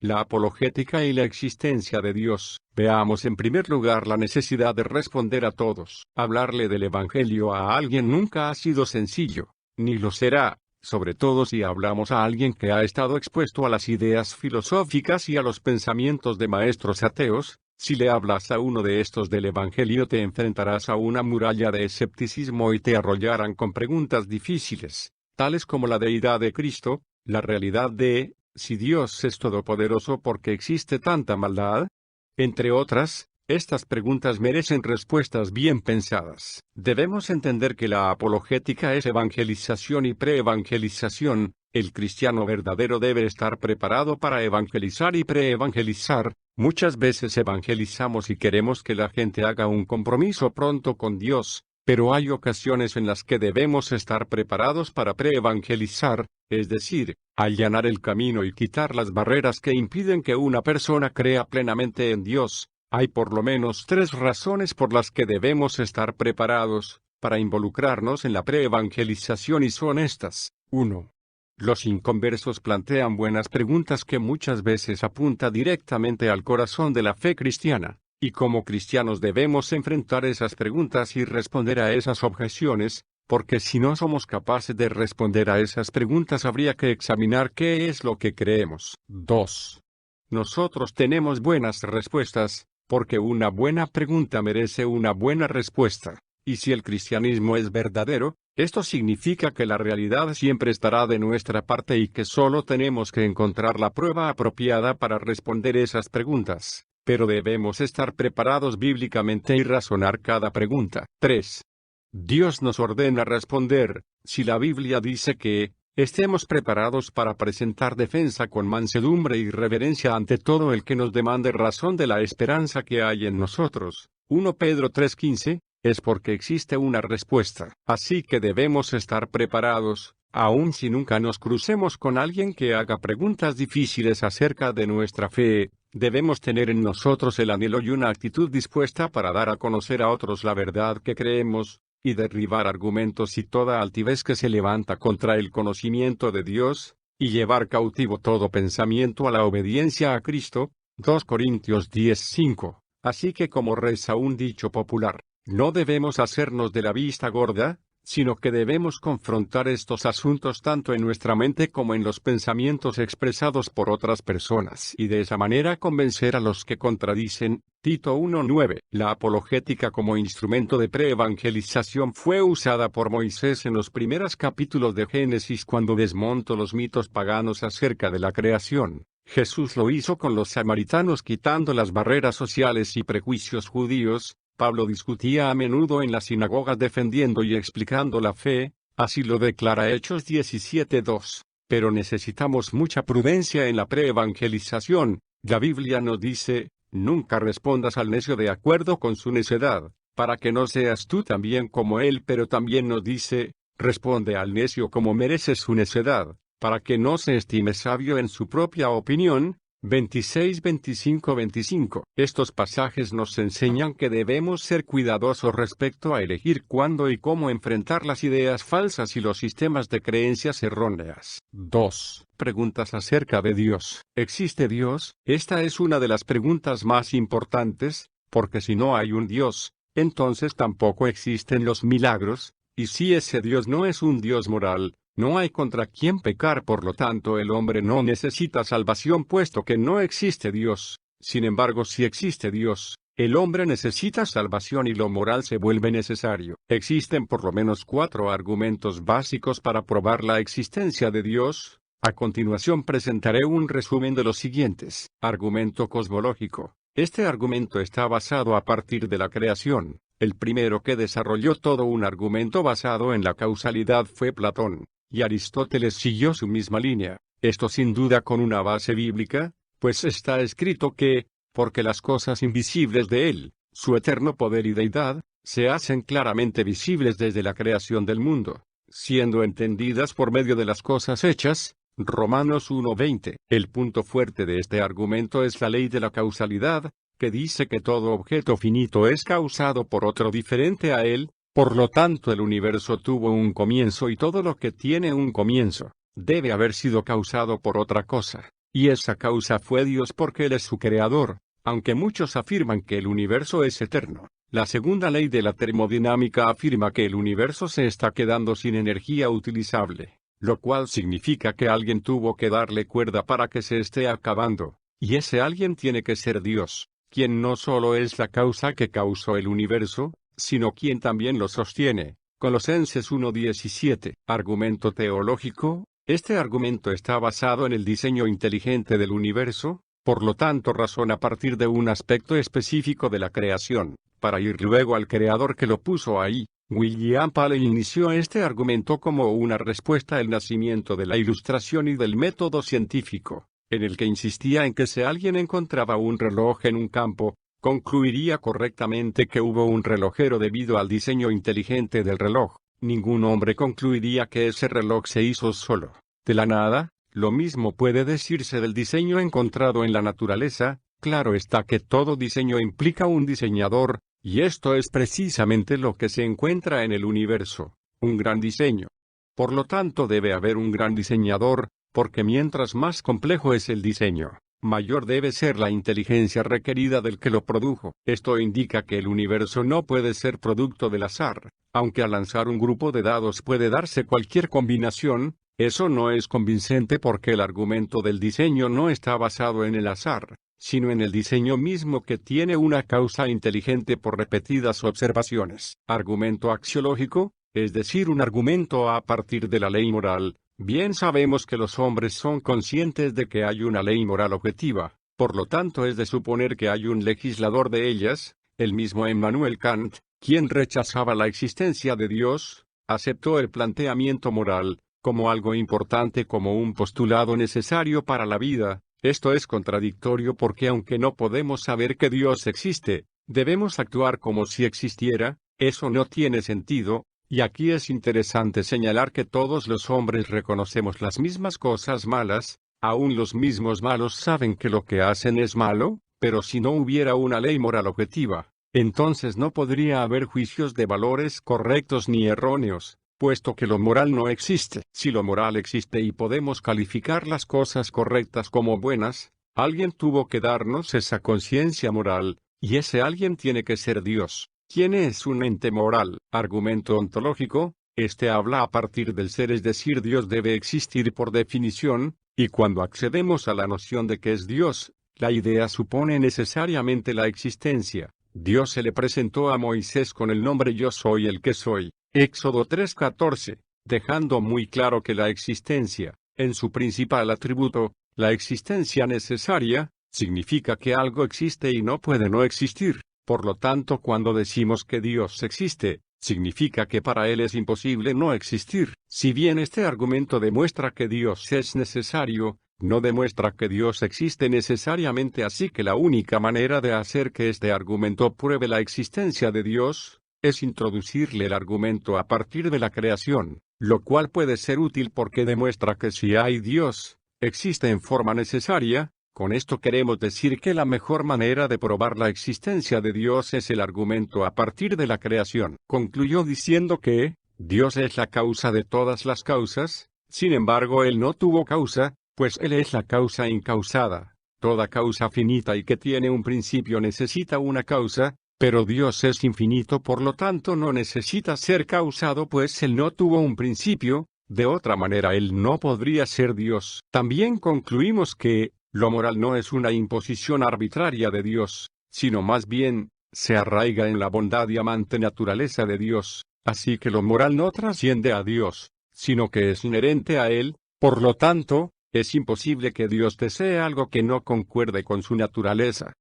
La apologética y la existencia de Dios. Veamos en primer lugar la necesidad de responder a todos. Hablarle del Evangelio a alguien nunca ha sido sencillo, ni lo será, sobre todo si hablamos a alguien que ha estado expuesto a las ideas filosóficas y a los pensamientos de maestros ateos. Si le hablas a uno de estos del Evangelio te enfrentarás a una muralla de escepticismo y te arrollarán con preguntas difíciles, tales como la deidad de Cristo, la realidad de, si Dios es todopoderoso, ¿por qué existe tanta maldad? Entre otras, estas preguntas merecen respuestas bien pensadas. Debemos entender que la apologética es evangelización y preevangelización. El cristiano verdadero debe estar preparado para evangelizar y preevangelizar. Muchas veces evangelizamos y queremos que la gente haga un compromiso pronto con Dios, pero hay ocasiones en las que debemos estar preparados para preevangelizar, es decir, allanar el camino y quitar las barreras que impiden que una persona crea plenamente en Dios. Hay por lo menos 3 razones por las que debemos estar preparados para involucrarnos en la preevangelización y son estas. 1. Los inconversos plantean buenas preguntas que muchas veces apuntan directamente al corazón de la fe cristiana, y como cristianos debemos enfrentar esas preguntas y responder a esas objeciones, porque si no somos capaces de responder a esas preguntas habría que examinar qué es lo que creemos. 2. Nosotros tenemos buenas respuestas, porque una buena pregunta merece una buena respuesta. Y si el cristianismo es verdadero, esto significa que la realidad siempre estará de nuestra parte y que solo tenemos que encontrar la prueba apropiada para responder esas preguntas. Pero debemos estar preparados bíblicamente y razonar cada pregunta. 3. Dios nos ordena responder. Si la Biblia dice que estemos preparados para presentar defensa con mansedumbre y reverencia ante todo el que nos demande razón de la esperanza que hay en nosotros. 1 Pedro 3:15. Es porque existe una respuesta. Así que debemos estar preparados, aun si nunca nos crucemos con alguien que haga preguntas difíciles acerca de nuestra fe. Debemos tener en nosotros el anhelo y una actitud dispuesta para dar a conocer a otros la verdad que creemos, y derribar argumentos y toda altivez que se levanta contra el conocimiento de Dios, y llevar cautivo todo pensamiento a la obediencia a Cristo. 2 Corintios 10:5. Así que como reza un dicho popular, no debemos hacernos de la vista gorda, sino que debemos confrontar estos asuntos tanto en nuestra mente como en los pensamientos expresados por otras personas y de esa manera convencer a los que contradicen. Tito 1:9. La apologética como instrumento de preevangelización fue usada por Moisés en los primeros capítulos de Génesis cuando desmontó los mitos paganos acerca de la creación. Jesús lo hizo con los samaritanos quitando las barreras sociales y prejuicios judíos. Pablo discutía a menudo en las sinagogas defendiendo y explicando la fe, así lo declara Hechos 17:2. Pero necesitamos mucha prudencia en la preevangelización. La Biblia nos dice, nunca respondas al necio de acuerdo con su necedad, para que no seas tú también como él, pero también nos dice, responde al necio como merece su necedad, para que no se estime sabio en su propia opinión. 26, 25, 25. Estos pasajes nos enseñan que debemos ser cuidadosos respecto a elegir cuándo y cómo enfrentar las ideas falsas y los sistemas de creencias erróneas. 2. Preguntas acerca de Dios. ¿Existe Dios? Esta es una de las preguntas más importantes, porque si no hay un Dios, entonces tampoco existen los milagros, y si ese Dios no es un Dios moral, no hay contra quien pecar, por lo tanto el hombre no necesita salvación puesto que no existe Dios. Sin embargo, si existe Dios, el hombre necesita salvación y lo moral se vuelve necesario. Existen por lo menos 4 argumentos básicos para probar la existencia de Dios. A continuación presentaré un resumen de los siguientes. Argumento cosmológico. Este argumento está basado a partir de la creación. El primero que desarrolló todo un argumento basado en la causalidad fue Platón. Y Aristóteles siguió su misma línea, esto sin duda con una base bíblica, pues está escrito que, porque las cosas invisibles de él, su eterno poder y deidad, se hacen claramente visibles desde la creación del mundo, siendo entendidas por medio de las cosas hechas. Romanos 1:20. El punto fuerte de este argumento es la ley de la causalidad, que dice que todo objeto finito es causado por otro diferente a él. Por lo tanto, el universo tuvo un comienzo y todo lo que tiene un comienzo, debe haber sido causado por otra cosa. y esa causa fue Dios porque Él es su creador, aunque muchos afirman que el universo es eterno. La segunda ley de la termodinámica afirma que el universo se está quedando sin energía utilizable, lo cual significa que alguien tuvo que darle cuerda para que se esté acabando, y ese alguien tiene que ser Dios, quien no solo es la causa que causó el universo, sino quien también lo sostiene. Colosenses 1:17. Argumento teológico. Este argumento está basado en el diseño inteligente del universo, por lo tanto razona a partir de un aspecto específico de la creación, para ir luego al creador que lo puso ahí. William Paley inició este argumento como una respuesta al nacimiento de la Ilustración y del método científico, en el que insistía en que si alguien encontraba un reloj en un campo, concluiría correctamente que hubo un relojero debido al diseño inteligente del reloj. Ningún hombre concluiría que ese reloj se hizo solo, de la nada. Lo mismo puede decirse del diseño encontrado en la naturaleza. Claro está que todo diseño implica un diseñador, y esto es precisamente lo que se encuentra en el universo, un gran diseño. Por lo tanto debe haber un gran diseñador, porque mientras más complejo es el diseño, mayor debe ser la inteligencia requerida del que lo produjo. Esto indica que el universo no puede ser producto del azar, aunque al lanzar un grupo de dados puede darse cualquier combinación. Eso no es convincente porque el argumento del diseño no está basado en el azar, sino en el diseño mismo que tiene una causa inteligente por repetidas observaciones. Argumento axiológico, es decir, un argumento a partir de la ley moral. Bien sabemos que los hombres son conscientes de que hay una ley moral objetiva, por lo tanto es de suponer que hay un legislador de ellas. El mismo Immanuel Kant, quien rechazaba la existencia de Dios, aceptó el planteamiento moral como algo importante, como un postulado necesario para la vida. Esto es contradictorio porque aunque no podemos saber que Dios existe, debemos actuar como si existiera. Eso no tiene sentido, y aquí es interesante señalar que todos los hombres reconocemos las mismas cosas malas, aún los mismos malos saben que lo que hacen es malo, pero si no hubiera una ley moral objetiva, entonces no podría haber juicios de valores correctos ni erróneos, puesto que lo moral no existe. Si lo moral existe y podemos calificar las cosas correctas como buenas, alguien tuvo que darnos esa conciencia moral, y ese alguien tiene que ser Dios. ¿Quién es un ente moral? Argumento ontológico. Este habla a partir del ser, es decir, Dios debe existir por definición, y cuando accedemos a la noción de que es Dios, la idea supone necesariamente la existencia. Dios se le presentó a Moisés con el nombre Yo soy el que soy. Éxodo 3:14, dejando muy claro que la existencia, en su principal atributo, la existencia necesaria, significa que algo existe y no puede no existir. Por lo tanto, cuando decimos que Dios existe, significa que para Él es imposible no existir. Si bien este argumento demuestra que Dios es necesario, no demuestra que Dios existe necesariamente, así que la única manera de hacer que este argumento pruebe la existencia de Dios, es introducirle el argumento a partir de la creación, lo cual puede ser útil porque demuestra que si hay Dios, existe en forma necesaria. Con esto queremos decir que la mejor manera de probar la existencia de Dios es el argumento a partir de la creación. Concluyó diciendo que Dios es la causa de todas las causas, sin embargo Él no tuvo causa, pues Él es la causa incausada. Toda causa finita y que tiene un principio necesita una causa, pero Dios es infinito, por lo tanto no necesita ser causado, pues Él no tuvo un principio. De otra manera Él no podría ser Dios. También concluimos que lo moral no es una imposición arbitraria de Dios, sino más bien, se arraiga en la bondad y amante naturaleza de Dios, así que lo moral no trasciende a Dios, sino que es inherente a Él. Por lo tanto, es imposible que Dios desee algo que no concuerde con su naturaleza.